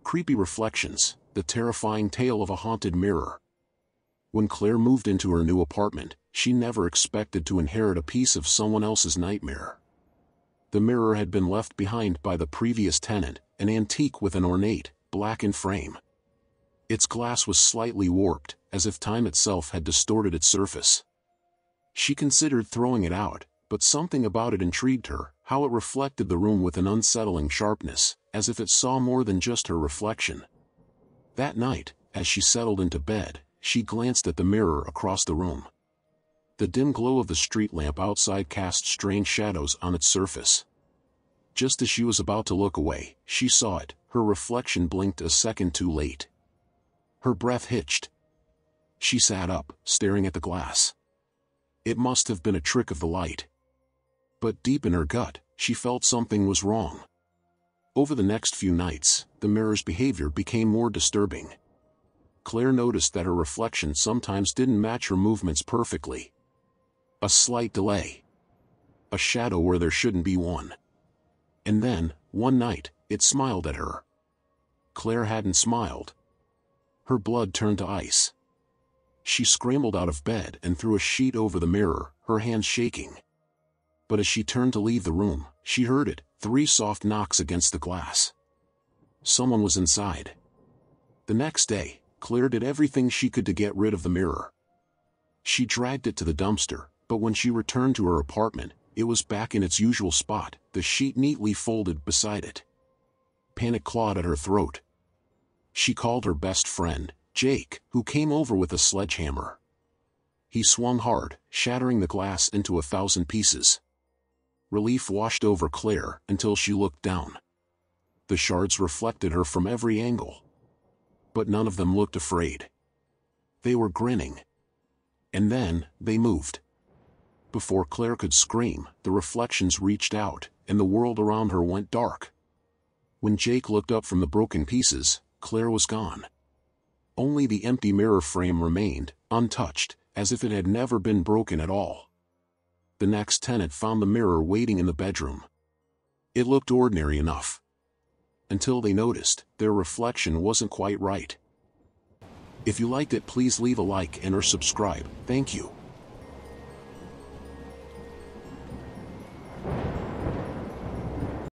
creepy reflections, the terrifying tale of a haunted mirror. When Claire moved into her new apartment, she never expected to inherit a piece of someone else's nightmare. The mirror had been left behind by the previous tenant, an antique with an ornate, blackened frame. Its glass was slightly warped, as if time itself had distorted its surface. She considered throwing it out, but something about it intrigued her, how it reflected the room with an unsettling sharpness, as if it saw more than just her reflection. That night, as she settled into bed, she glanced at the mirror across the room. The dim glow of the street lamp outside cast strange shadows on its surface. Just as she was about to look away, she saw it. Her reflection blinked a second too late. Her breath hitched. She sat up, staring at the glass. It must have been a trick of the light. But deep in her gut, she felt something was wrong. Over the next few nights, the mirror's behavior became more disturbing. Claire noticed that her reflection sometimes didn't match her movements perfectly. A slight delay. A shadow where there shouldn't be one. And then, one night, it smiled at her. Claire hadn't smiled. Her blood turned to ice. She scrambled out of bed and threw a sheet over the mirror, her hands shaking. But as she turned to leave the room, she heard it, 3 soft knocks against the glass. Someone was inside. The next day, Claire did everything she could to get rid of the mirror. She dragged it to the dumpster, but when she returned to her apartment, it was back in its usual spot, the sheet neatly folded beside it. Panic clawed at her throat. She called her best friend, Jake, who came over with a sledgehammer. He swung hard, shattering the glass into 1,000 pieces. Relief washed over Claire until she looked down. The shards reflected her from every angle. But none of them looked afraid. They were grinning. And then, they moved. Before Claire could scream, the reflections reached out, and the world around her went dark. When Jake looked up from the broken pieces, Claire was gone. Only the empty mirror frame remained, untouched, as if it had never been broken at all. The next tenant found the mirror waiting in the bedroom. It looked ordinary enough. Until they noticed, their reflection wasn't quite right. If you liked it, please leave a like and or subscribe. Thank you.